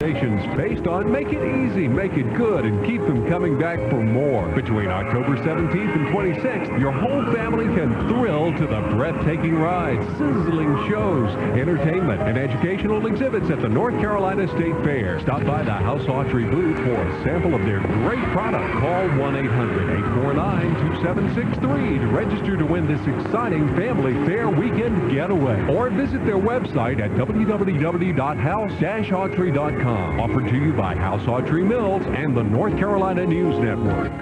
Based on make it easy, make it good, and keep them coming back for more. Between October 17th and 26th, your whole family can thrill to the breathtaking rides, sizzling shows, entertainment, and educational exhibits at the North Carolina State Fair. Stop by the House Autry booth for a sample of their great product. Call 1-800-849-2763 to register to win this exciting family fair weekend getaway. Or visit their website at www.house-autry.com. Offered to you by House Autry Mills and the North Carolina News Network.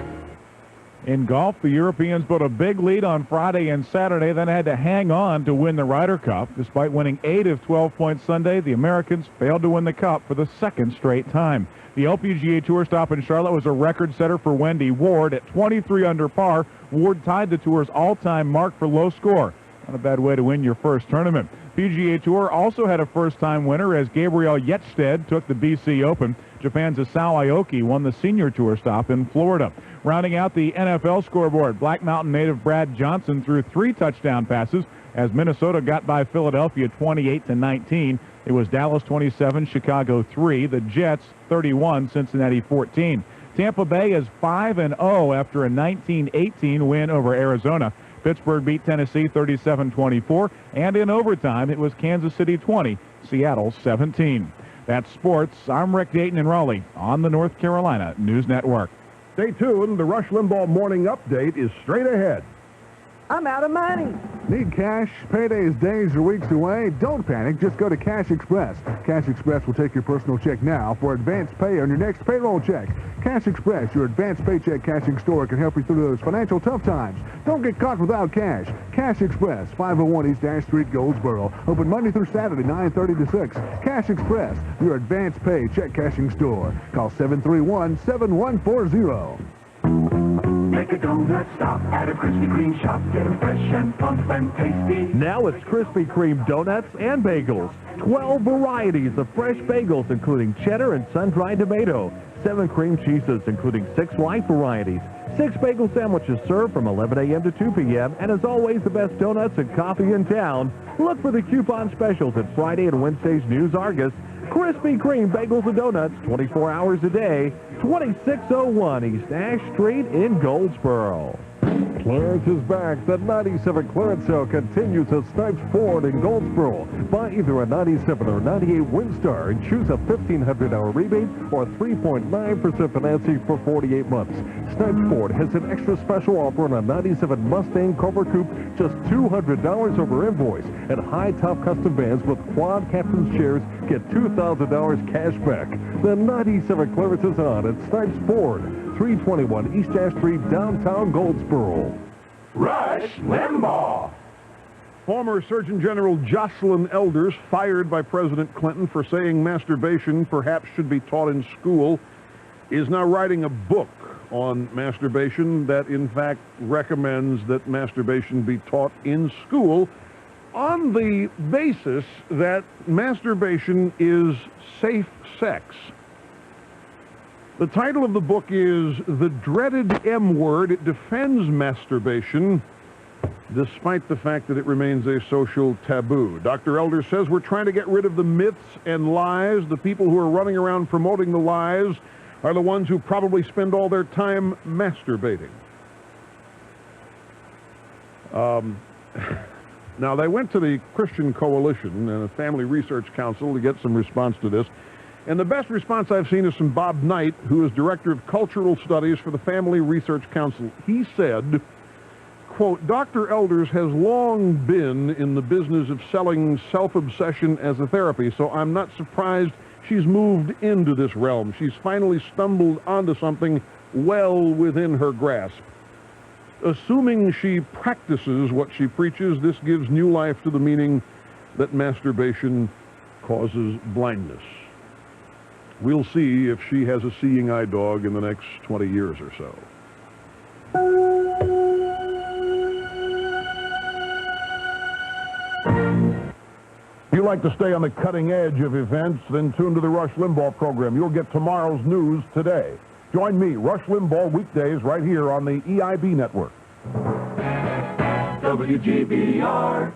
In golf, the Europeans built a big lead on Friday and Saturday, then had to hang on to win the Ryder Cup. Despite winning 8 of 12 points Sunday, the Americans failed to win the Cup for the second straight time. The LPGA Tour stop in Charlotte was a record setter for Wendy Ward at 23 under par. Ward tied the Tour's all-time mark for low score. Not a bad way to win your first tournament. PGA Tour also had a first-time winner as Gabriel Yetstedt took the BC Open. Japan's Asao Aoki won the Senior Tour stop in Florida. Rounding out the NFL scoreboard, Black Mountain native Brad Johnson threw 3 touchdown passes as Minnesota got by Philadelphia 28-19. It was Dallas 27, Chicago 3, the Jets 31, Cincinnati 14. Tampa Bay is 5-0 after a 19-18 win over Arizona. Pittsburgh beat Tennessee 37-24, and in overtime it was Kansas City 20, Seattle 17. That's sports. I'm Rick Dayton in Raleigh on the North Carolina News Network. Stay tuned. The Rush Limbaugh Morning Update is straight ahead. I'm out of money. Need cash? Payday's days or weeks away? Don't panic. Just go to Cash Express. Cash Express will take your personal check now for advance pay on your next payroll check. Cash Express, your advanced paycheck cashing store, can help you through those financial tough times. Don't get caught without cash. Cash Express, 501 East Ash Street, Goldsboro. Open Monday through Saturday, 9:30 to 6. Cash Express, your advanced pay check cashing store. Call 731-7140. Make a donut stop at a Krispy Kreme shop. Get them fresh and plump and tasty. Now it's Krispy Kreme donuts and bagels. 12 varieties of fresh bagels, including cheddar and sun-dried tomato. 7 cream cheeses, including 6 light varieties. 6 bagel sandwiches served from 11 a.m. to 2 p.m. And as always, the best donuts and coffee in town. Look for the coupon specials at Friday and Wednesday's News Argus. Krispy Kreme bagels and donuts, 24 hours a day, 2601 East Ash Street in Goldsboro. Clarence is back. The 97 Clarence sale continues at Snipes Ford in Goldsboro. Buy either a 97 or 98 Windstar and choose a $1,500 rebate or 3.9% financing for 48 months. Snipes Ford has an extra special offer on a 97 Mustang Cobra Coupe, just $200 over invoice. And high-top custom vans with quad captain's chairs get $2,000 cash back. The 97 Clarence is on at Snipes Ford, 321 East Ash Street, downtown Goldsboro. Rush Limbaugh. Former Surgeon General Jocelyn Elders, fired by President Clinton for saying masturbation perhaps should be taught in school, is now writing a book on masturbation that in fact recommends that masturbation be taught in school on the basis that masturbation is safe sex. The title of the book is The Dreaded M Word. It defends masturbation despite the fact that it remains a social taboo. Dr. Elder says we're trying to get rid of the myths and lies. The people who are running around promoting the lies are the ones who probably spend all their time masturbating. Now, they went to the Christian Coalition and a Family Research Council to get some response to this. And the best response I've seen is from Bob Knight, who is Director of Cultural Studies for the Family Research Council. He said, quote, Dr. Elders has long been in the business of selling self-obsession as a therapy, so I'm not surprised she's moved into this realm. She's finally stumbled onto something well within her grasp. Assuming she practices what she preaches, this gives new life to the meaning that masturbation causes blindness. We'll see if she has a seeing eye dog in the next 20 years or so. If you like to stay on the cutting edge of events, then tune to the Rush Limbaugh program. You'll get tomorrow's news today. Join me, Rush Limbaugh, weekdays right here on the EIB network. WGBR.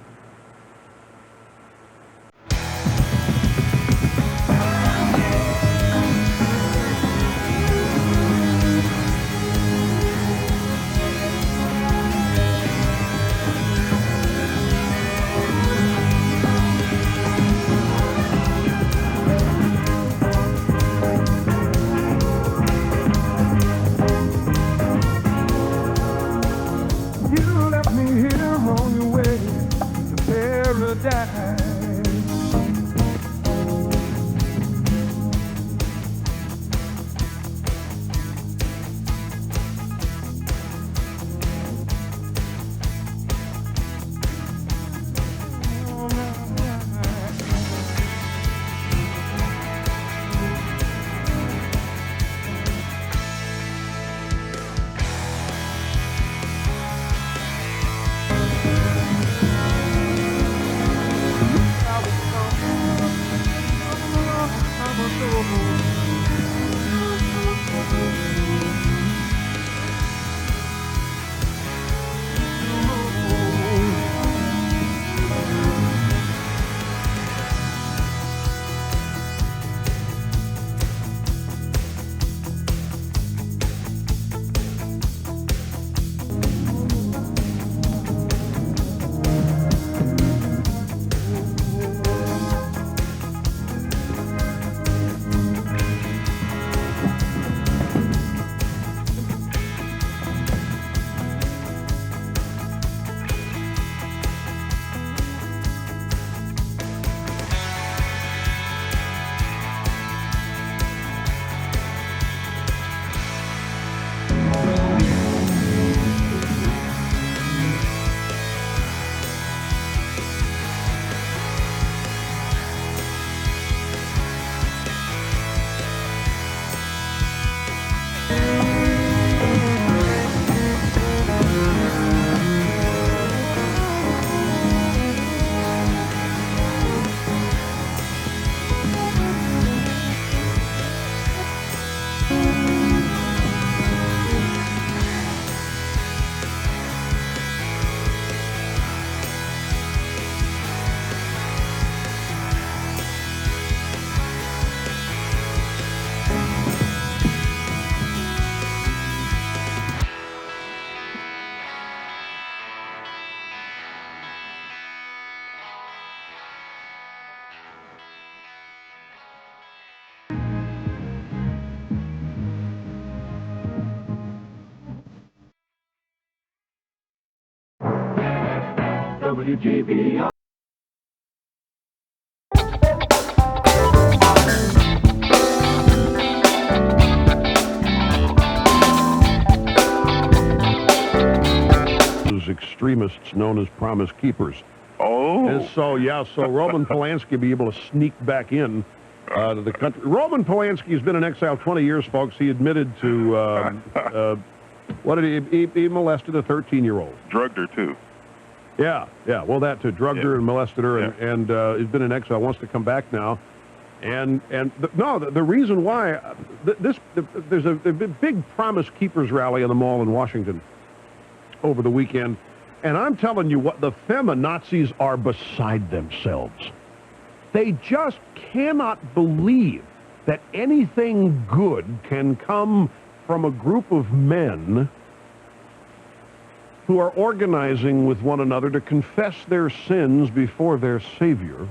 WGBR. Extremists known as promise keepers. Oh. And so Roman Polanski will be able to sneak back in to the country. Roman Polanski has been in exile 20 years, folks. He admitted to, what did he molested a 13-year-old. Drugged her, too. Yeah, well, that too. Drugged her and molested her, and he's been in exile, wants to come back now. The reason why, there's a big Promise Keepers rally in the mall in Washington over the weekend. And I'm telling you what, the feminazis are beside themselves. They just cannot believe that anything good can come from a group of men who are organizing with one another to confess their sins before their Savior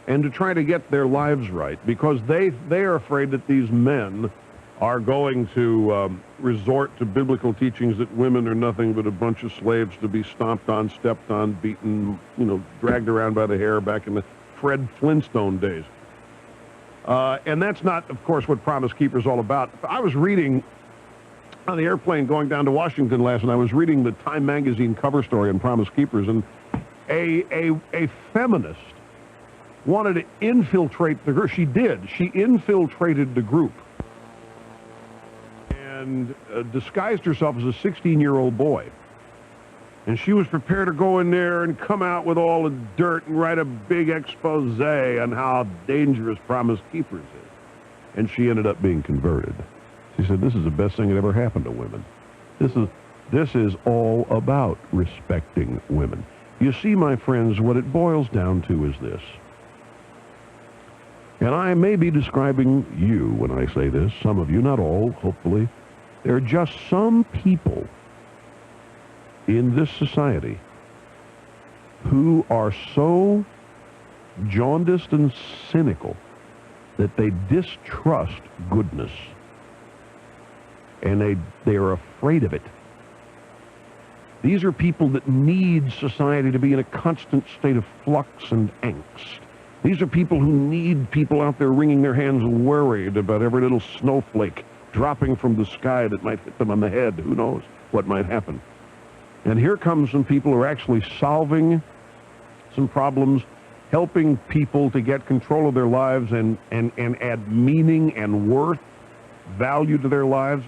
and to try to get their lives right, because they are afraid that these men are going to resort to biblical teachings that women are nothing but a bunch of slaves to be stomped on, stepped on, beaten, dragged around by the hair back in the Fred Flintstone days. And that's not, of course, what Promise Keeper is all about. I was reading on the airplane going down to Washington last night, I was reading the Time magazine cover story on Promise Keepers, and a feminist wanted to infiltrate the group. She did. She infiltrated the group and disguised herself as a 16-year-old boy. And she was prepared to go in there and come out with all the dirt and write a big expose on how dangerous Promise Keepers is. And she ended up being converted. She said, this is the best thing that ever happened to women. This is all about respecting women. You see, my friends, what it boils down to is this. And I may be describing you when I say this, some of you, not all, hopefully. There are just some people in this society who are so jaundiced and cynical that they distrust goodness. And they are afraid of it. These are people that need society to be in a constant state of flux and angst. These are people who need people out there wringing their hands worried about every little snowflake dropping from the sky that might hit them on the head. Who knows what might happen. And here comes some people who are actually solving some problems, helping people to get control of their lives and add meaning and worth, value to their lives.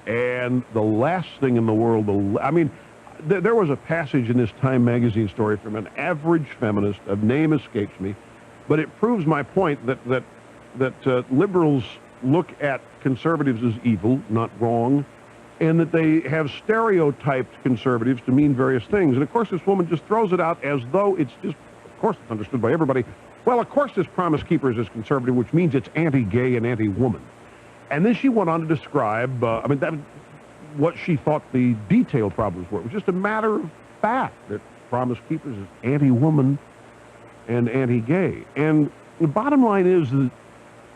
And the last thing in the world, there was a passage in this Time magazine story from an average feminist, a name escapes me, but it proves my point that liberals look at conservatives as evil, not wrong, and that they have stereotyped conservatives to mean various things. And of course, this woman just throws it out as though it's just, of course, it's understood by everybody. Well, of course, this Promise Keepers is conservative, which means it's anti-gay and anti-woman. And then she went on to describe, what she thought the detailed problems were. It was just a matter of fact that Promise Keepers is anti-woman and anti-gay. And the bottom line is that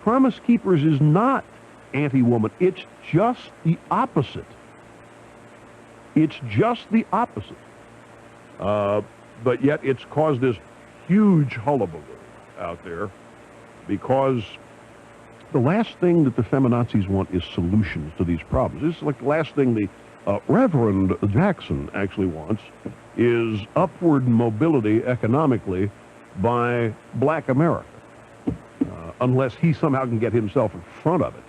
Promise Keepers is not anti-woman. It's just the opposite. It's just the opposite. But yet it's caused this huge hullabaloo out there because the last thing that the feminazis want is solutions to these problems. This is like the last thing the Reverend Jackson actually wants is upward mobility economically by black America, unless he somehow can get himself in front of it.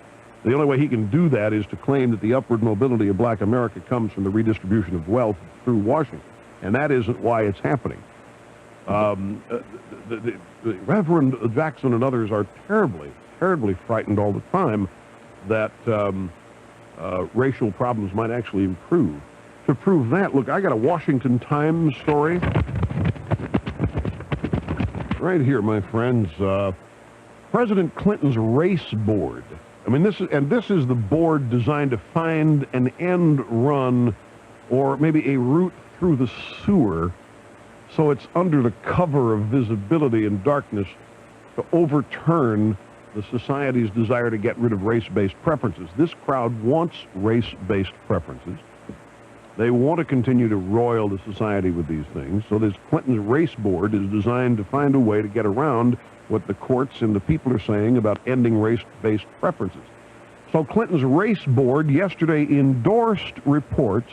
The only way he can do that is to claim that the upward mobility of black America comes from the redistribution of wealth through Washington, and that isn't why it's happening. The Reverend Jackson and others are terribly frightened all the time that racial problems might actually improve. To prove that, look, I got a Washington Times story right here, my friends. President Clinton's race board. This is the board designed to find an end run or maybe a route through the sewer, so it's under the cover of visibility and darkness to overturn the society's desire to get rid of race-based preferences. This crowd wants race-based preferences. They want to continue to roil the society with these things. So this Clinton's race board is designed to find a way to get around what the courts and the people are saying about ending race-based preferences. So Clinton's race board yesterday endorsed reports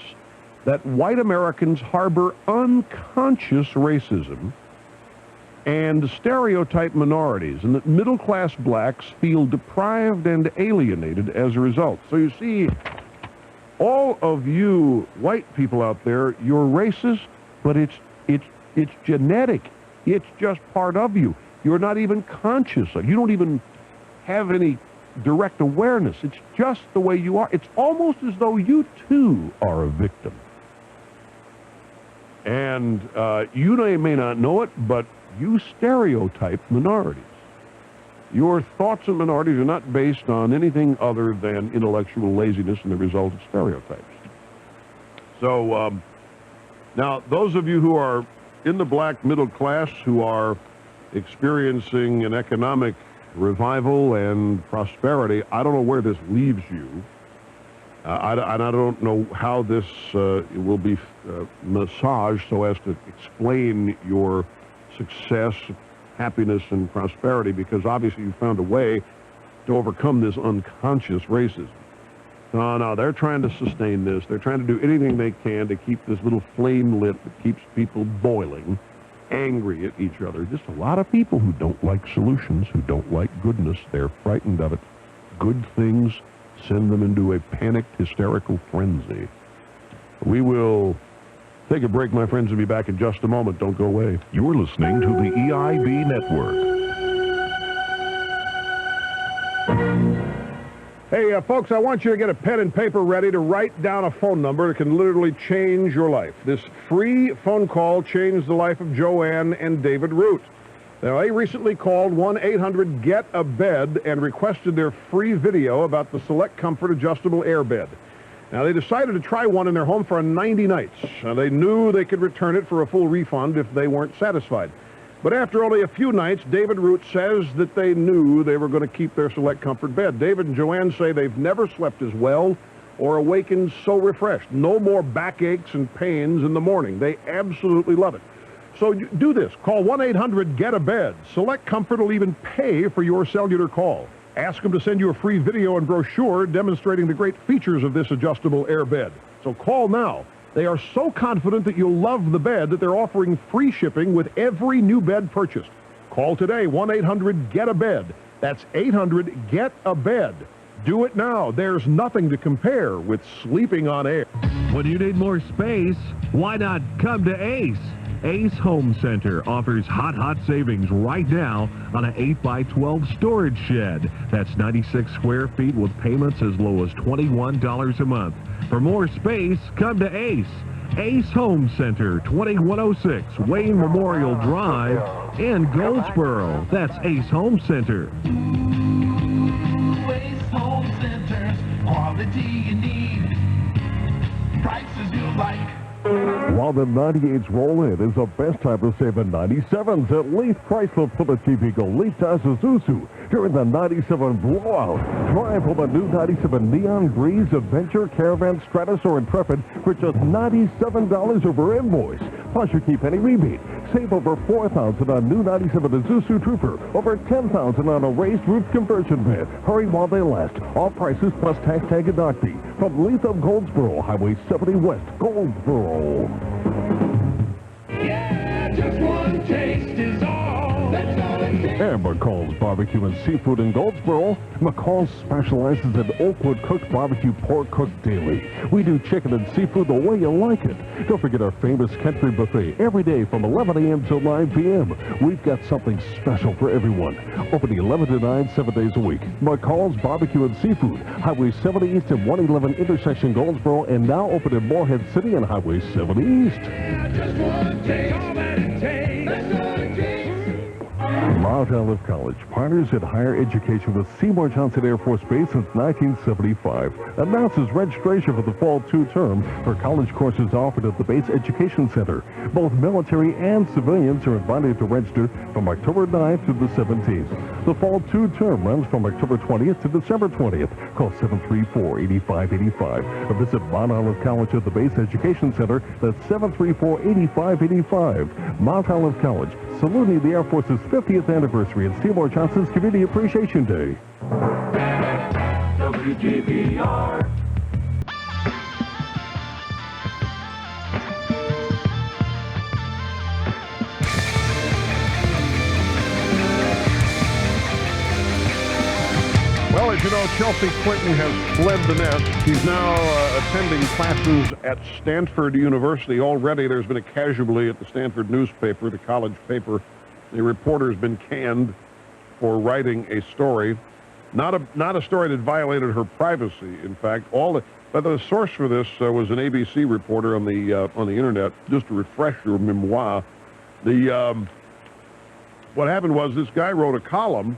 that white Americans harbor unconscious racism and stereotype minorities, and that middle-class blacks feel deprived and alienated as a result. So you see, all of you white people out there, you're racist, but it's genetic. It's just part of you. You're not even conscious of. You don't even have any direct awareness. It's just the way you are. It's almost as though you too are a victim. And you may not know it, but you stereotype minorities. Your thoughts on minorities are not based on anything other than intellectual laziness and the result of stereotypes. So now, those of you who are in the black middle class, who are experiencing an economic revival and prosperity, I don't know where this leaves you. I don't know how this will be massaged so as to explain your success, happiness, and prosperity, because obviously you found a way to overcome this unconscious racism. No, they're trying to sustain this. They're trying to do anything they can to keep this little flame lit that keeps people boiling, angry at each other. Just a lot of people who don't like solutions, who don't like goodness. They're frightened of it. Good things send them into a panicked, hysterical frenzy. We will take a break, my friends, and be back in just a moment. Don't go away. You're listening to the EIB Network. Hey, folks, I want you to get a pen and paper ready to write down a phone number that can literally change your life. This free phone call changed the life of Joanne and David Root. Now, they recently called 1-800-GET-A-BED and requested their free video about the Select Comfort Adjustable Air Bed. Now, they decided to try one in their home for 90 nights. Now, they knew they could return it for a full refund if they weren't satisfied. But after only a few nights, David Root says that they knew they were going to keep their Select Comfort bed. David and Joanne say they've never slept as well or awakened so refreshed. No more backaches and pains in the morning. They absolutely love it. So do this. Call 1-800-GET-A-BED. Select Comfort will even pay for your cellular call. Ask them to send you a free video and brochure demonstrating the great features of this adjustable air bed. So call now. They are so confident that you'll love the bed that they're offering free shipping with every new bed purchased. Call today, 1-800-GET-A-BED. That's 800-GET-A-BED. Do it now. There's nothing to compare with sleeping on air. When you need more space, why not come to Ace? Ace Home Center offers hot savings right now on an 8x12 storage shed. That's 96 square feet with payments as low as $21 a month. For more space, come to Ace. Ace Home Center, 2106 Wayne Memorial Drive in Goldsboro. That's Ace Home Center. Ace Home Center, quality you need, prices you like. While the 98s roll in, is the best time to save in 97s at Leith Chrysler Plymouth Jeep Eagle Leith Isuzu during the 97 blowout. Drive home a new 97 Neon Breeze, Adventure, Caravan, Stratus, or Intrepid for just $97 over invoice. Plus, you keep any rebate. Save over $4,000 on new 97 Isuzu Trooper, over $10,000 on a raised roof conversion bed. Hurry while they last. All prices plus tax tag and dock fee. From Leith of Goldsboro, Highway 70 West, Goldsboro. Yeah, just one taste is all. That's all it takes. And McCall's Barbecue and Seafood in Goldsboro. McCall's specializes in Oakwood cooked barbecue pork cooked daily. We do chicken and seafood the way you like it. Don't forget our famous country buffet every day from 11 a.m. till 9 p.m. We've got something special for everyone. Opening 11 to 9, 7 days a week. McCall's Barbecue and Seafood, Highway 70 East and 111 intersection Goldsboro, and now open in Morehead City on Highway 70 East. Yeah, just one taste, all that it takes. That's all it takes. Mount Olive College, pioneers in higher education with Seymour Johnson Air Force Base since 1975, announces registration for the fall 2 term for college courses offered at the Base Education Center. Both military and civilians are invited to register from October 9th to the 17th. The fall 2 term runs from October 20th to December 20th. Call 734-8585 or visit Mount Olive College at the Base Education Center. That's 734-8585. Mount Olive College, saluting the Air Force's 50th anniversary and Seymour Johnson's Community Appreciation Day. WGBR. Well, as you know, Chelsea Clinton has fled the nest. She's now attending classes at Stanford University. Already there's been a casualty at the Stanford newspaper, the college paper. The reporter's been canned for writing a story. Not a story that violated her privacy, in fact. But the source for this was an ABC reporter on the internet. Just to refresh your memoir, what happened was this guy wrote a column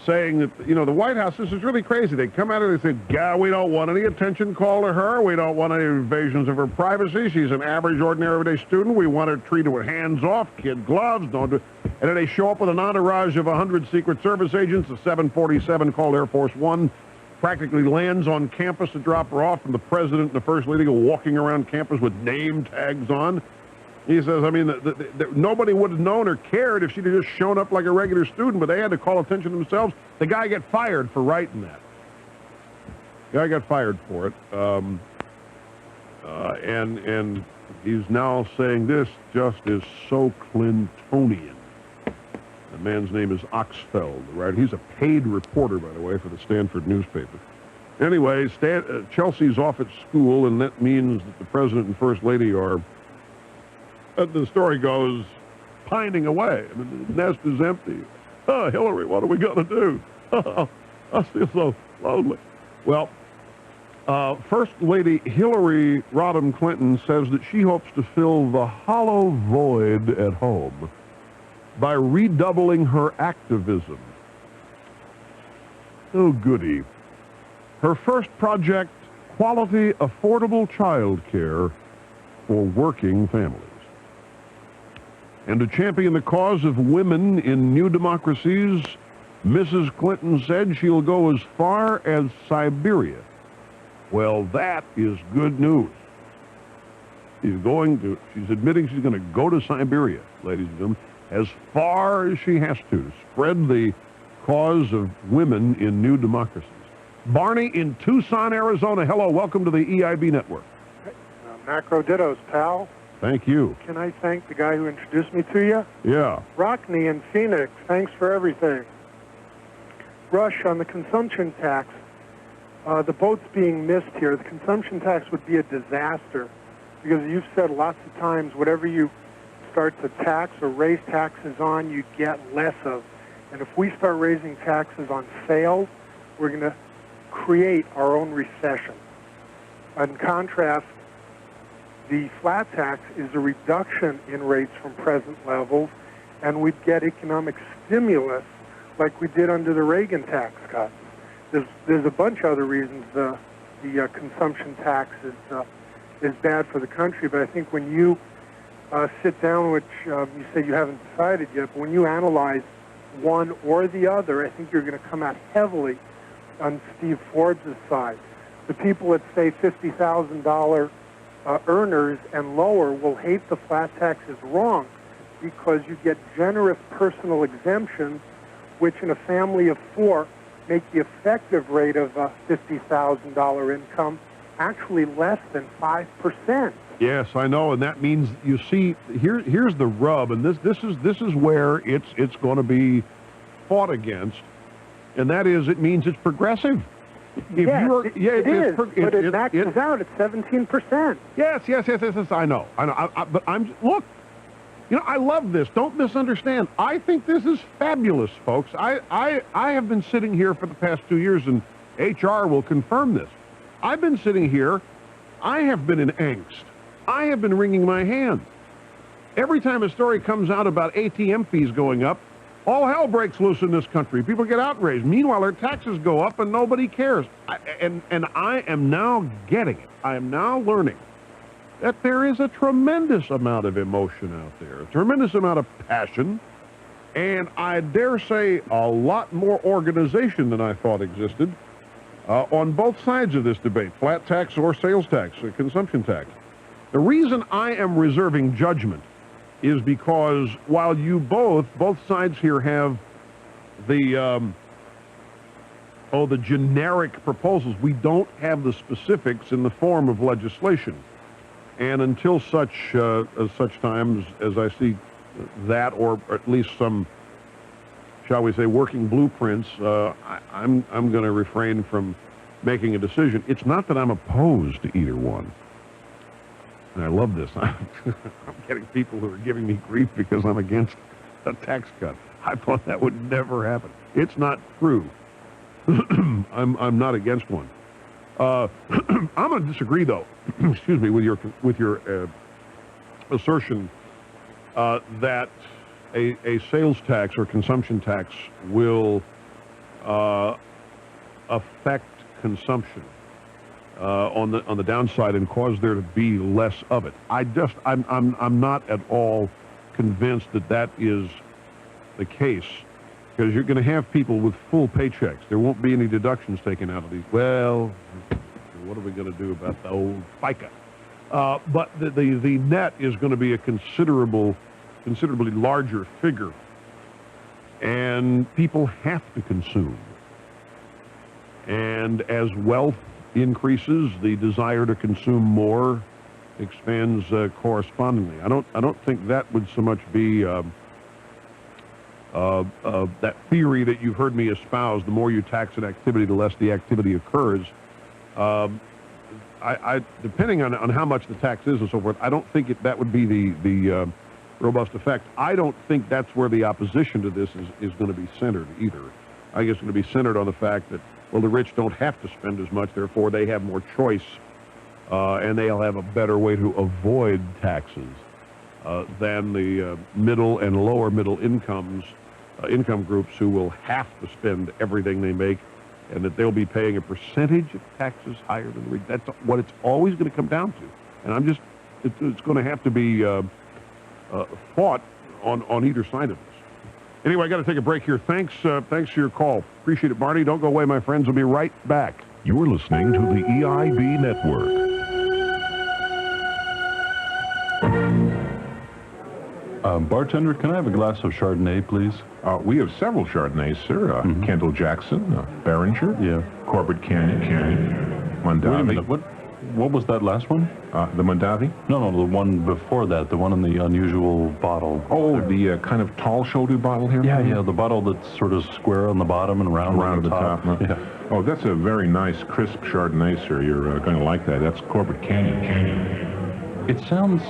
saying that, the White House, this is really crazy. They come out and they say, we don't want any attention called to her. We don't want any invasions of her privacy. She's an average, ordinary, everyday student. We want her treated with hands off, kid gloves. And then they show up with an entourage of 100 Secret Service agents. The 747 called Air Force One practically lands on campus to drop her off, and the president and the first lady go walking around campus with name tags on. He says, nobody would have known or cared if she'd have just shown up like a regular student, but they had to call attention to themselves. The guy got fired for writing that. The guy got fired for it. And he's now saying this just is so Clintonian. The man's name is Oxfeld, right? He's a paid reporter, by the way, for the Stanford newspaper. Anyway, Chelsea's off at school, and that means that the president and first lady are, the story goes, pining away. The nest is empty. Oh, Hillary, what are we going to do? Oh, I feel so lonely. Well, First Lady Hillary Rodham Clinton says that she hopes to fill the hollow void at home by redoubling her activism. Oh, goody. Her first project, quality, affordable child care for working families. And to champion the cause of women in new democracies, Mrs. Clinton said she'll go as far as Siberia. Well, that is good news. She's admitting she's going to go to Siberia, ladies and gentlemen, as far as she has to spread the cause of women in new democracies. Barney in Tucson, Arizona. Hello, welcome to the EIB network. Macro dittos, pal. Thank you. Can I thank the guy who introduced me to you? Yeah. Rockney in Phoenix, thanks for everything. Rush, on the consumption tax, the boat's being missed here. The consumption tax would be a disaster because you've said lots of times whatever you start to tax or raise taxes on, you get less of. And if we start raising taxes on sales, we're going to create our own recession. In contrast, the flat tax is a reduction in rates from present levels, and we'd get economic stimulus like we did under the Reagan tax cuts. There's a bunch of other reasons the consumption tax is bad for the country, but I think when you sit down, which you say you haven't decided yet, but when you analyze one or the other, I think you're going to come out heavily on Steve Forbes' side. The people that say $50,000 earners and lower will hate the flat tax is wrong because you get generous personal exemptions, which in a family of four make the effective rate of $50,000 income actually less than 5%. Yes, I know, and that means, you see, here's the rub, and this is where it's going to be fought against, and that is, it means it's progressive. If it is, but it maxes out at 17%. Yes, I know. But look, I love this. Don't misunderstand. I think this is fabulous, folks. I have been sitting here for the past 2 years, and HR will confirm this. I've been sitting here. I have been in angst. I have been wringing my hands. Every time a story comes out about ATM fees going up, all hell breaks loose in this country. People get outraged. Meanwhile, their taxes go up and nobody cares. And I am now getting it. I am now learning that there is a tremendous amount of emotion out there, a tremendous amount of passion, and I dare say a lot more organization than I thought existed on both sides of this debate, flat tax or sales tax, or consumption tax. The reason I am reserving judgment is because while you both sides here have the generic proposals, we don't have the specifics in the form of legislation. And until such times as I see that, or at least some, shall we say, working blueprints, I'm going to refrain from making a decision. It's not that I'm opposed to either one. And I love this. I'm getting people who are giving me grief because I'm against a tax cut. I thought that would never happen. It's not true. I'm not against one. I'm going to disagree, though. Excuse me, with your assertion that a sales tax or consumption tax will affect consumption on the downside and cause there to be less of it. I'm not at all convinced that is the case, because you're going to have people with full paychecks. There won't be any deductions taken out of these. Well, what are we going to do about the old FICA? But the net is going to be a considerably larger figure, and people have to consume. And as wealth increases, the desire to consume more expands correspondingly. I don't think that would so much be that theory that you've heard me espouse. The more you tax an activity, the less the activity occurs. Depending on how much the tax is and so forth, I don't think that would be the robust effect. I don't think that's where the opposition to this is going to be centered either. I guess it's going to be centered on the fact that, well, the rich don't have to spend as much, therefore they have more choice, and they'll have a better way to avoid taxes than the middle and lower middle income groups, who will have to spend everything they make, and that they'll be paying a percentage of taxes higher than the rich. That's what it's always going to come down to. And it's going to have to be fought on either side of this. Anyway, I got to take a break here. Thanks for your call. Appreciate it, Barney. Don't go away, my friends. We'll be right back. You're listening to the EIB Network. Bartender, can I have a glass of Chardonnay, please? We have several Chardonnays, sir. Kendall Jackson, Behringer, Corbett Canyon, Mondavi. Wait a minute, what was that last one? The Mondavi? No, the one before that, the one in the unusual bottle. Oh, the kind of tall-shouldered bottle here? Yeah, the bottle that's sort of square on the bottom and round on the top. Yeah. Oh, that's a very nice, crisp Chardonnay, sir. You're going to like that. That's Corbett Canyon. It sounds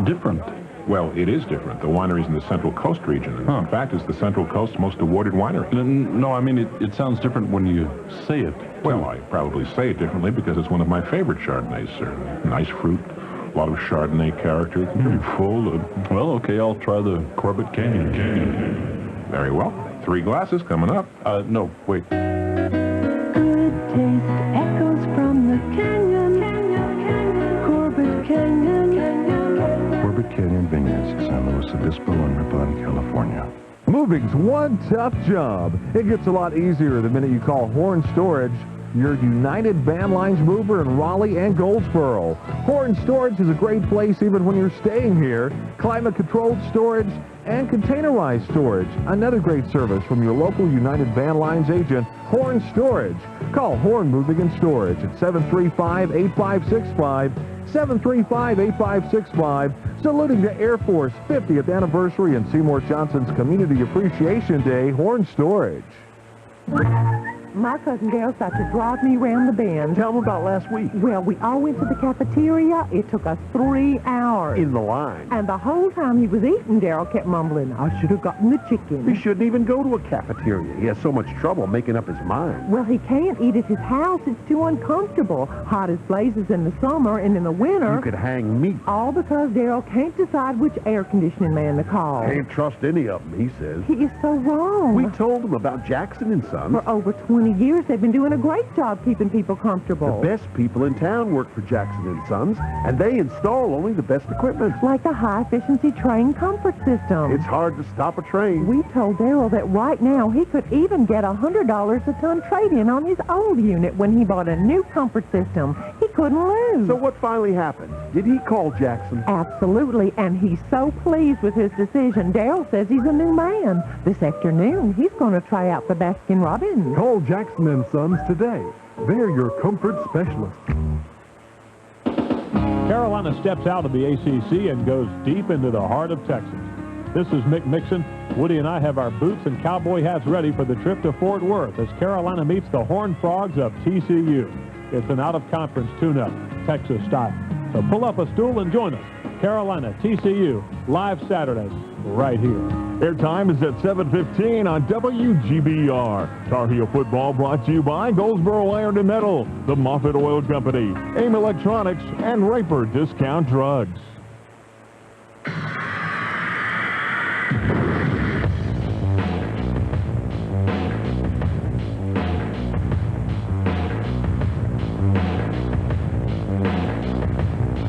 different. Well, it is different. The winery's in the Central Coast region. In fact, it's the Central Coast's most awarded winery. No, I mean, it sounds different when you say it. Well, I probably say it differently because it's one of my favorite Chardonnays, sir. Nice fruit, a lot of Chardonnay character, very full. Well, okay, I'll try the Corbett Canyon. Very well. 3 glasses coming up. No, wait. Good taste echoes from the canyon. Corbett Canyon. Corbett Canyon Vineyards, San Luis Obispo and Ripley, California. Moving's one tough job. It gets a lot easier the minute you call Horn Storage, your United Van Lines mover in Raleigh and Goldsboro. Horn Storage is a great place even when you're staying here. Climate-controlled storage and containerized storage. Another great service from your local United Van Lines agent, Horn Storage. Call Horn Moving and Storage at 735-8565. 735-8565. Saluting the Air Force 50th anniversary and Seymour Johnson's Community Appreciation Day, Horn Storage. My cousin Dale's got to drive me around the bend. Tell them about last week. Well, we all went to the cafeteria. It took us 3 hours. In the line. And the whole time he was eating, Daryl kept mumbling, I should have gotten the chicken. He shouldn't even go to a cafeteria. He has so much trouble making up his mind. Well, he can't eat at his house. It's too uncomfortable. Hot as blazes in the summer, and in the winter... You could hang meat. All because Daryl can't decide which air conditioning man to call. Can't trust any of them, he says. He is so wrong. We told him about Jackson and Sons. For over 20 years, they've been doing a great job keeping people comfortable. The best people in town work for Jackson and Sons, and they install only the best equipment. Like the high-efficiency train comfort system. It's hard to stop a train. We told Daryl that right now he could even get $100 a ton trade-in on his old unit when he bought a new comfort system. He couldn't lose. So what finally happened? Did he call Jackson? Absolutely, and he's so pleased with his decision. Daryl says he's a new man. This afternoon, he's going to try out the Baskin-Robbins. Call Jackson and Sons today. They're your comfort specialists. Carolina steps out of the ACC and goes deep into the heart of Texas. This is Mick Mixon. Woody and I have our boots and cowboy hats ready for the trip to Fort Worth as Carolina meets the Horned Frogs of TCU. It's an out-of-conference tune-up, Texas style. So pull up a stool and join us. Carolina, TCU, live Saturday, right here. Airtime is at 7:15 on WGBR. Tar Heel football brought to you by Goldsboro Iron and Metal, the Moffitt Oil Company, AIM Electronics, and Raper Discount Drugs.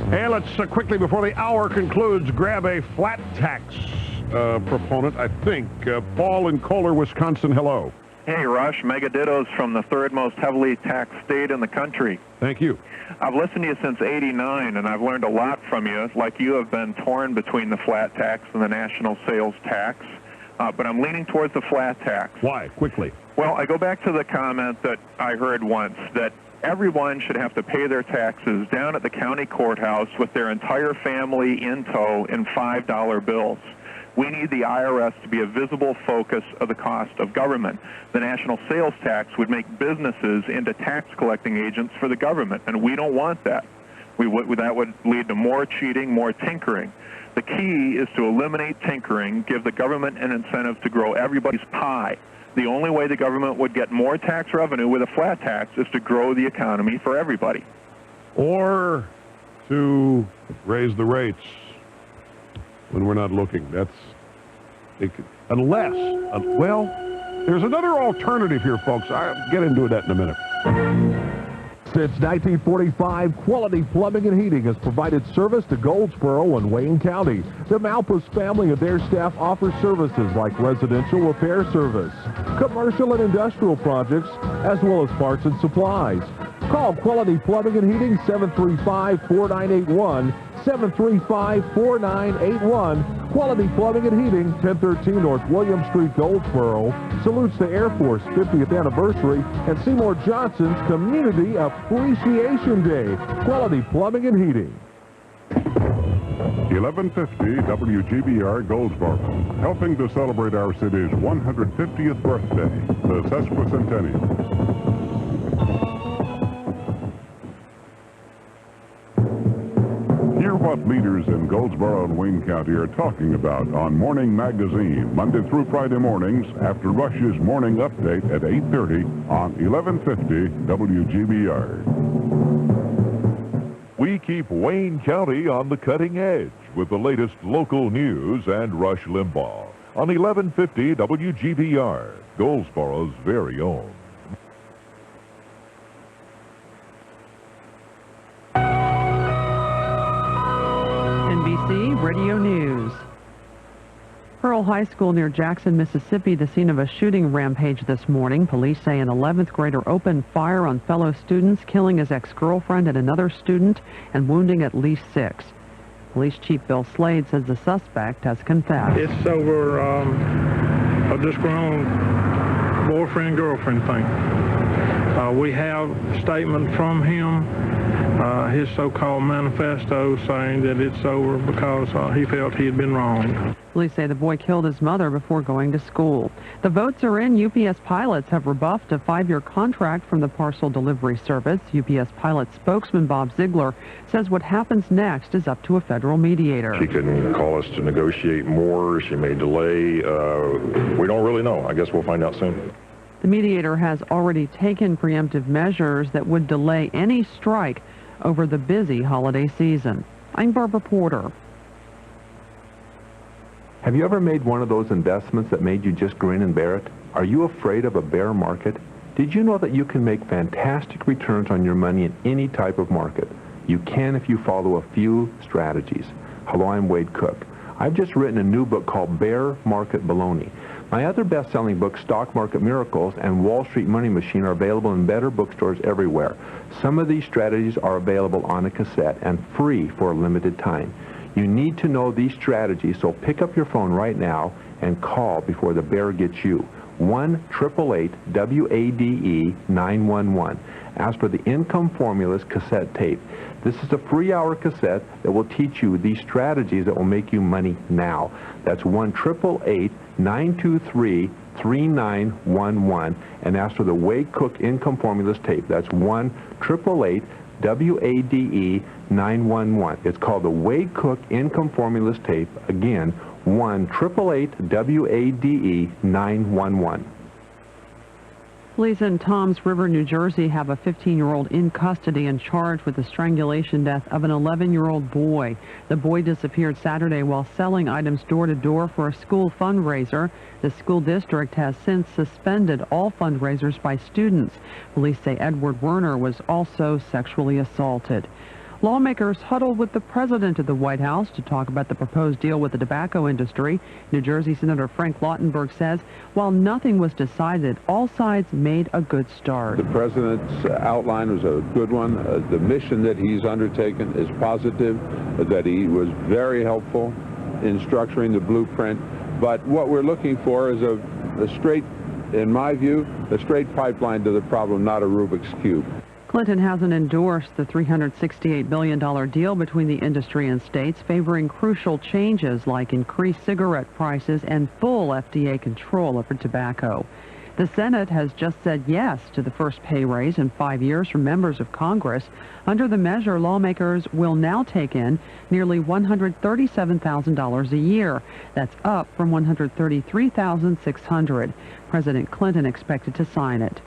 And let's quickly, before the hour concludes, grab a flat tax proponent, I think. Paul in Kohler, Wisconsin, hello. Hey, Rush. Mega dittos from the third most heavily taxed state in the country. Thank you. I've listened to you since '89, and I've learned a lot from you. Like you have been torn between the flat tax and the national sales tax, but I'm leaning towards the flat tax. Why? Quickly. Well, I go back to the comment that I heard once, that everyone should have to pay their taxes down at the county courthouse with their entire family in tow in $5 bills. We need the IRS to be a visible focus of the cost of government. The national sales tax would make businesses into tax collecting agents for the government, and we don't want that. That would lead to more cheating, more tinkering. The key is to eliminate tinkering, give the government an incentive to grow everybody's pie. The only way the government would get more tax revenue with a flat tax is to grow the economy for everybody. Or to raise the rates when we're not looking. Unless, well, there's another alternative here, folks. I'll get into that in a minute. Since 1945, Quality Plumbing and Heating has provided service to Goldsboro and Wayne County. The Malpas family and their staff offer services like residential repair service, commercial and industrial projects, as well as parts and supplies. Call Quality Plumbing and Heating 735-4981, 735-4981. Quality Plumbing and Heating, 1013 North William Street, Goldsboro. Salutes the Air Force 50th anniversary and Seymour Johnson's Community Appreciation Day. Quality Plumbing and Heating. 1150 WGBR Goldsboro, helping to celebrate our city's 150th birthday, the sesquicentennial. Hear what leaders in Goldsboro and Wayne County are talking about on Morning Magazine, Monday through Friday mornings after Rush's morning update at 8:30 on 1150 WGBR. We keep Wayne County on the cutting edge with the latest local news and Rush Limbaugh on 1150 WGBR, Goldsboro's very own. NBC Radio News. Pearl High School near Jackson, Mississippi, the scene of a shooting rampage this morning. Police say an 11th grader opened fire on fellow students, killing his ex-girlfriend and another student and wounding at least 6. Police Chief Bill Slade says the suspect has confessed. It's over a disgruntled boyfriend-girlfriend thing. We have a statement from him, his so-called manifesto, saying that it's over because he felt he had been wronged. Police say the boy killed his mother before going to school. The votes are in. UPS pilots have rebuffed a 5-year contract from the parcel delivery service. UPS pilot spokesman Bob Ziegler says what happens next is up to a federal mediator. She can call us to negotiate more. She may delay. We don't really know. I guess we'll find out soon. The mediator has already taken preemptive measures that would delay any strike over the busy holiday season. I'm Barbara Porter. Have you ever made one of those investments that made you just grin and bear it? Are you afraid of a bear market? Did you know that you can make fantastic returns on your money in any type of market? You can if you follow a few strategies. Hello, I'm Wade Cook. I've just written a new book called Bear Market Baloney. My other best-selling books, Stock Market Miracles and Wall Street Money Machine, are available in better bookstores everywhere. Some of these strategies are available on a cassette and free for a limited time. You need to know these strategies, so pick up your phone right now and call before the bear gets you. 1-888-WADE-911. Ask for the Income Formulas cassette tape. This is a free hour cassette that will teach you these strategies that will make you money now. That's 1-888-923-3911 and ask for the Wade Cook Income Formulas tape. That's 1-888-WADE-911. It's called the Wade Cook Income Formulas tape. Again, 1-888-WADE-911. Police in Toms River, New Jersey have a 15-year-old in custody and charged with the strangulation death of an 11-year-old boy. The boy disappeared Saturday while selling items door-to-door for a school fundraiser. The school district has since suspended all fundraisers by students. Police say Edward Werner was also sexually assaulted. Lawmakers huddled with the president of the White House to talk about the proposed deal with the tobacco industry. New Jersey Senator Frank Lautenberg says while nothing was decided, all sides made a good start. The president's outline was a good one. The mission that he's undertaken is positive, that he was very helpful in structuring the blueprint. But what we're looking for is a straight, in my view, a straight pipeline to the problem, not a Rubik's Cube. Clinton hasn't endorsed the $368 billion deal between the industry and states, favoring crucial changes like increased cigarette prices and full FDA control over tobacco. The Senate has just said yes to the first pay raise in 5 years for members of Congress. Under the measure, lawmakers will now take in nearly $137,000 a year. That's up from $133,600. President Clinton expected to sign it.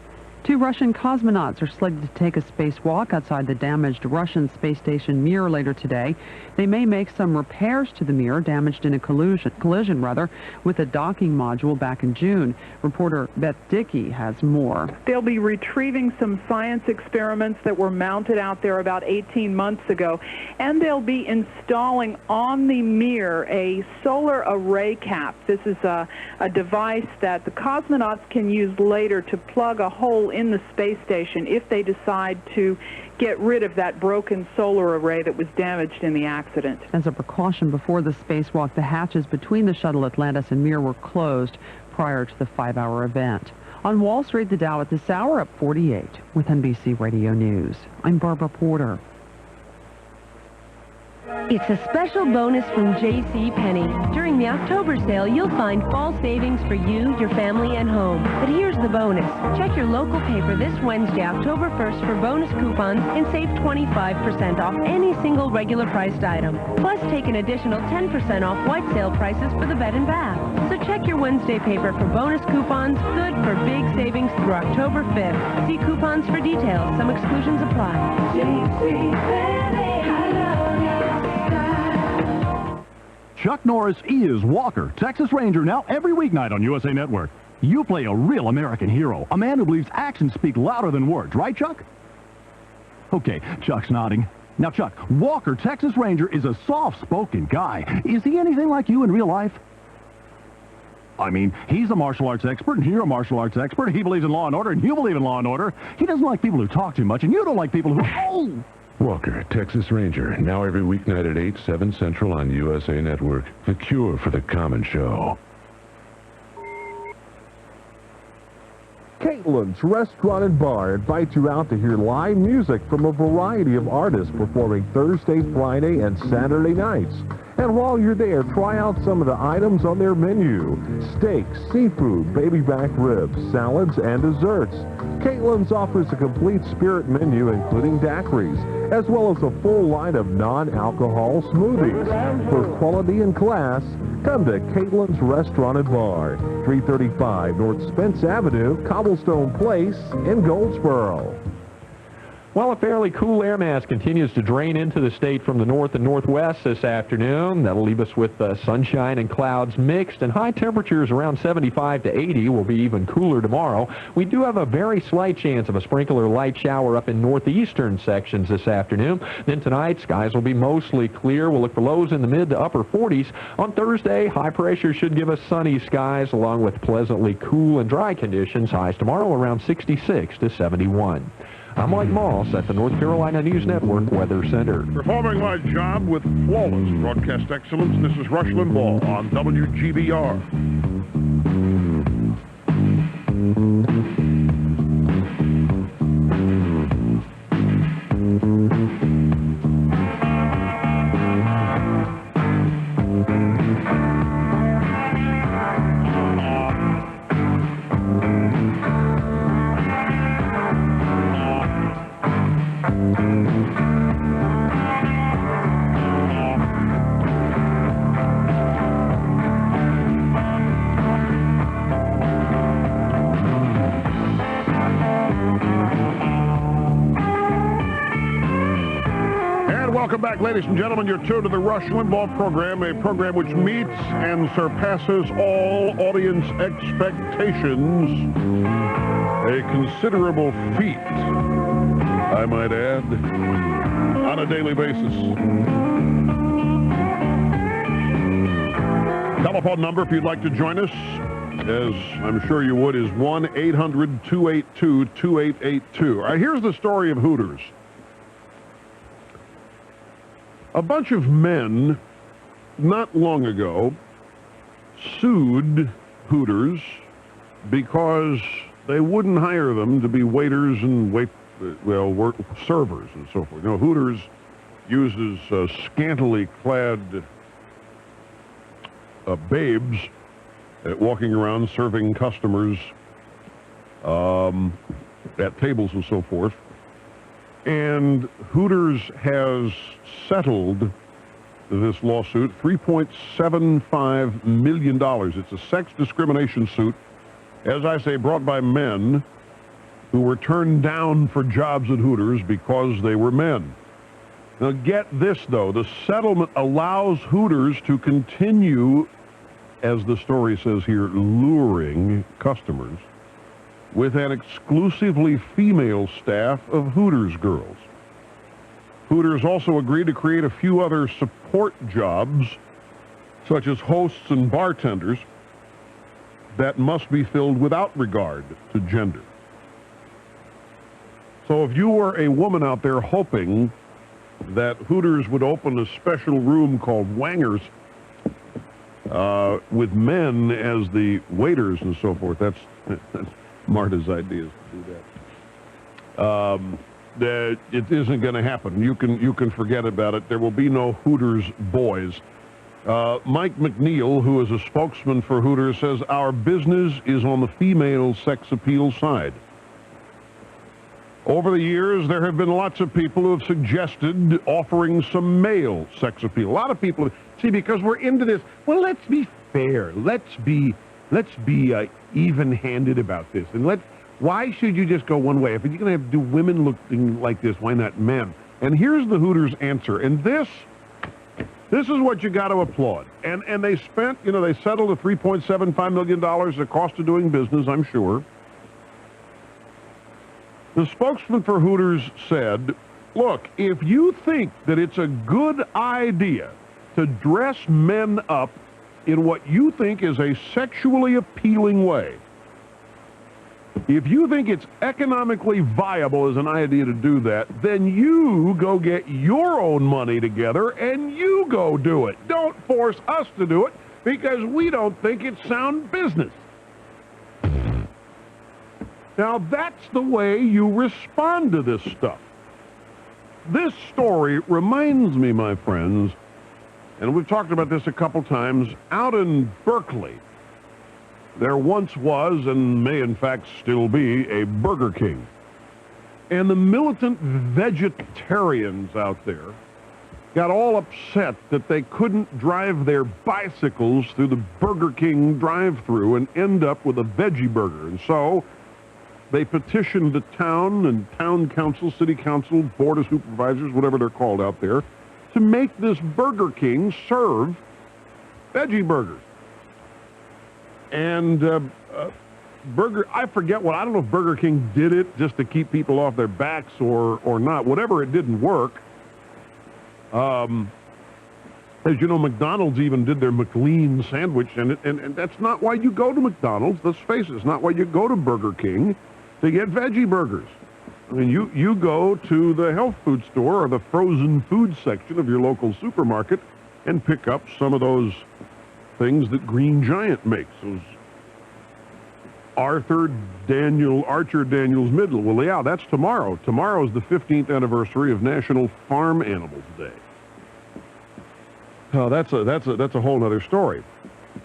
2 Russian cosmonauts are slated to take a spacewalk outside the damaged Russian space station Mir later today. They may make some repairs to the Mir, damaged in a collision with a docking module back in June. Reporter Beth Dickey has more. They'll be retrieving some science experiments that were mounted out there about 18 months ago, and they'll be installing on the Mir a solar array cap. This is a device that the cosmonauts can use later to plug a hole in the space station if they decide to get rid of that broken solar array that was damaged in the accident. As a precaution before the spacewalk, the hatches between the shuttle Atlantis and Mir were closed prior to the 5-hour event. On Wall Street, the Dow at this hour up 48. With NBC Radio News, I'm Barbara Porter. It's a special bonus from J.C. Penney. During the October sale, you'll find fall savings for you, your family, and home. But here's the bonus. Check your local paper this Wednesday, October 1st for bonus coupons and save 25% off any single regular priced item. Plus, take an additional 10% off white sale prices for the bed and bath. So check your Wednesday paper for bonus coupons, good for big savings through October 5th. See coupons for details. Some exclusions apply. J.C. Penney. Chuck Norris is Walker, Texas Ranger, now every weeknight on USA Network. You play a real American hero, a man who believes actions speak louder than words, right, Chuck? Okay, Chuck's nodding. Now, Chuck, Walker, Texas Ranger, is a soft-spoken guy. Is he anything like you in real life? I mean, he's a martial arts expert, and you're a martial arts expert. He believes in law and order, and you believe in law and order. He doesn't like people who talk too much, and you don't like people who... Oh! Walker, Texas Ranger, now every weeknight at 8, 7 Central on USA Network. The cure for the common show. Caitlin's Restaurant and Bar invites you out to hear live music from a variety of artists performing Thursday, Friday, and Saturday nights. And while you're there, try out some of the items on their menu: steaks, seafood, baby back ribs, salads, and desserts. Caitlin's offers a complete spirit menu including daiquiris, as well as a full line of non-alcohol smoothies. For quality and class, come to Caitlin's Restaurant and Bar, 335 North Spence Avenue, Cobblestone Place in Goldsboro. Well, a fairly cool air mass continues to drain into the state from the north and northwest this afternoon. That'll leave us with sunshine and clouds mixed, and high temperatures around 75 to 80. Will be even cooler tomorrow. We do have a very slight chance of a sprinkle or light shower up in northeastern sections this afternoon. Then tonight, skies will be mostly clear. We'll look for lows in the mid to upper 40s. On Thursday, high pressure should give us sunny skies along with pleasantly cool and dry conditions. Highs tomorrow around 66 to 71. I'm Mike Moss at the North Carolina News Network Weather Center. Performing my job with flawless broadcast excellence, this is Rush Limbaugh on WGBR. Welcome back, ladies and gentlemen. You're tuned to the Rush Limbaugh program, a program which meets and surpasses all audience expectations. A considerable feat, I might add, on a daily basis. Telephone number, if you'd like to join us, as I'm sure you would, is 1-800-282-2882. All right, here's the story of Hooters. A bunch of men, not long ago, sued Hooters because they wouldn't hire them to be waiters and servers and so forth. You know, Hooters uses scantily clad babes walking around serving customers at tables and so forth. And Hooters has settled this lawsuit, $3.75 million. It's a sex discrimination suit, as I say, brought by men who were turned down for jobs at Hooters because they were men. Now get this, though. The settlement allows Hooters to continue, as the story says here, luring customers with an exclusively female staff of Hooters girls. Hooters also agreed to create a few other support jobs, such as hosts and bartenders, that must be filled without regard to gender. So if you were a woman out there hoping that Hooters would open a special room called Wangers with men as the waiters and so forth, that's Marta's idea is to do that. It isn't going to happen. You can forget about it. There will be no Hooters boys. Mike McNeil, who is a spokesman for Hooters, says our business is on the female sex appeal side. Over the years, there have been lots of people who have suggested offering some male sex appeal. A lot of people, see, because we're into this, well, let's be fair. Let's be even-handed about this. And why should you just go one way? If you're going to do women looking like this, why not men? And here's the Hooters answer. And this is what you got to applaud. And they spent, they settled a $3.75 million, the cost of doing business, I'm sure. The spokesman for Hooters said, look, if you think that it's a good idea to dress men up in what you think is a sexually appealing way, if you think it's economically viable as an idea to do that, then you go get your own money together and you go do it. Don't force us to do it because we don't think it's sound business. Now, that's the way you respond to this stuff. This story reminds me, my friends, and we've talked about this a couple times, out in Berkeley, there once was, and may in fact still be, a Burger King. And the militant vegetarians out there got all upset that they couldn't drive their bicycles through the Burger King drive-thru and end up with a veggie burger. And so they petitioned the town and town council, city council, board of supervisors, whatever they're called out there, to make this Burger King serve veggie burgers. And I forget what, I don't know if Burger King did it just to keep people off their backs or not. Whatever, it didn't work. As you know, McDonald's even did their McLean sandwich, and that's not why you go to McDonald's. Let's face it, it's not why you go to Burger King to get veggie burgers. I mean, you go to the health food store or the frozen food section of your local supermarket and pick up some of those things that Green Giant makes, those Archer Daniels Middle. Well, yeah, that's tomorrow. Tomorrow is the 15th anniversary of National Farm Animals Day. That's a whole other story.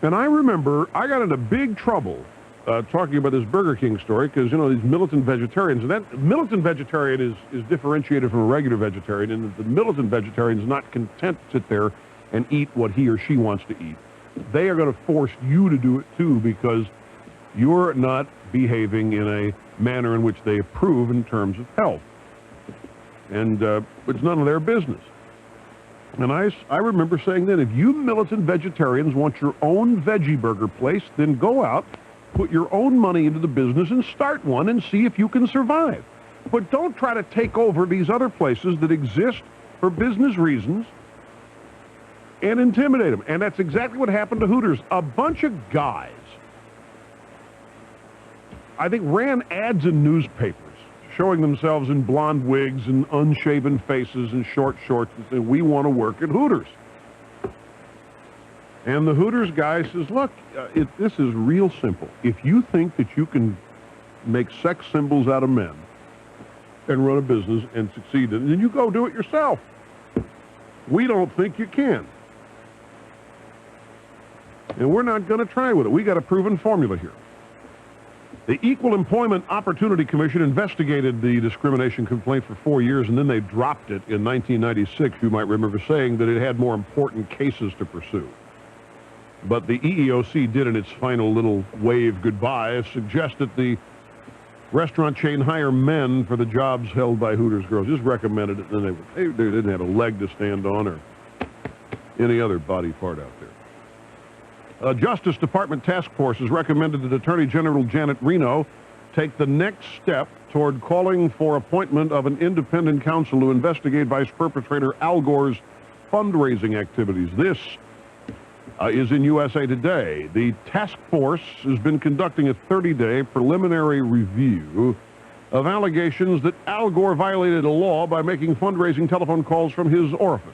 And I remember I got into big trouble talking about this Burger King story because, you know, these militant vegetarians, and that militant vegetarian is differentiated from a regular vegetarian, and the militant vegetarian is not content to sit there and eat what he or she wants to eat. They are going to force you to do it too because you're not behaving in a manner in which they approve in terms of health. And it's none of their business. And I remember saying that if you militant vegetarians want your own veggie burger place, then go out, put your own money into the business and start one and see if you can survive. But don't try to take over these other places that exist for business reasons and intimidate them. And that's exactly what happened to Hooters. A bunch of guys, I think, ran ads in newspapers showing themselves in blonde wigs and unshaven faces and short shorts and saying, we want to work at Hooters. And the Hooters guy says, look, this is real simple. If you think that you can make sex symbols out of men and run a business and succeed in it, then you go do it yourself. We don't think you can. And we're not going to try with it. We got a proven formula here. The Equal Employment Opportunity Commission investigated the discrimination complaint for 4 years, and then they dropped it in 1996, you might remember, saying that it had more important cases to pursue. But the EEOC did, in its final little wave goodbye, suggest that the restaurant chain hire men for the jobs held by Hooters girls. Just recommended it, and then they didn't have a leg to stand on or any other body part out there. A Justice Department task force has recommended that Attorney General Janet Reno take the next step toward calling for appointment of an independent counsel to investigate vice perpetrator Al Gore's fundraising activities. This is in USA Today. The task force has been conducting a 30-day preliminary review of allegations that Al Gore violated a law by making fundraising telephone calls from his orifice.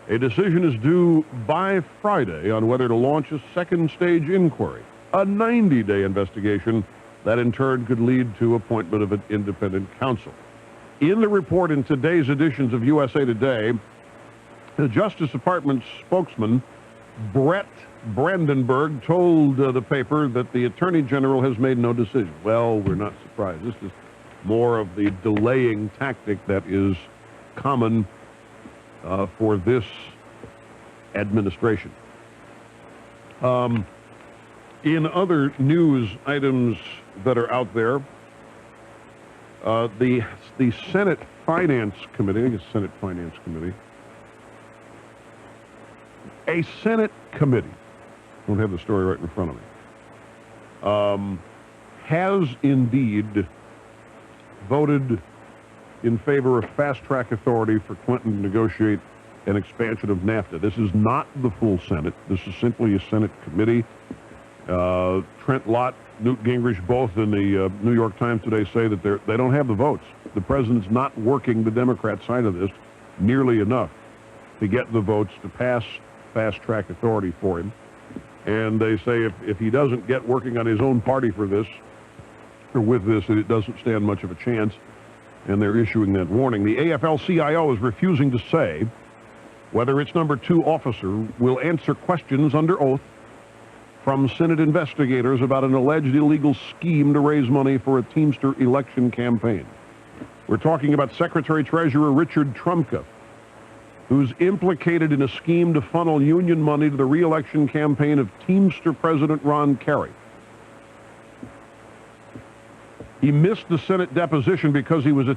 A decision is due by Friday on whether to launch a second-stage inquiry, a 90-day investigation that in turn could lead to appointment of an independent counsel. In the report in today's editions of USA Today, the Justice Department spokesman, Brett Brandenburg, told the paper that the Attorney General has made no decision. Well, we're not surprised. This is more of the delaying tactic that is common for this administration. In other news items that are out there, the Senate Finance Committee, I guess Senate Finance Committee, a Senate committee, I don't have the story right in front of me, has indeed voted in favor of fast-track authority for Clinton to negotiate an expansion of NAFTA. This is not the full Senate. This is simply a Senate committee. Trent Lott, Newt Gingrich, both in the New York Times today say that they don't have the votes. The president's not working the Democrat side of this nearly enough to get the votes to pass fast-track authority for him. And they say if he doesn't get working on his own party for this, with this that it doesn't stand much of a chance, and they're issuing that warning. The AFL-CIO is refusing to say whether its number 2 officer will answer questions under oath from Senate investigators about an alleged illegal scheme to raise money for a Teamster election campaign. We're talking about Secretary-Treasurer Richard Trumka, who's implicated in a scheme to funnel union money to the re-election campaign of Teamster President Ron Kerry. He missed the Senate deposition because he was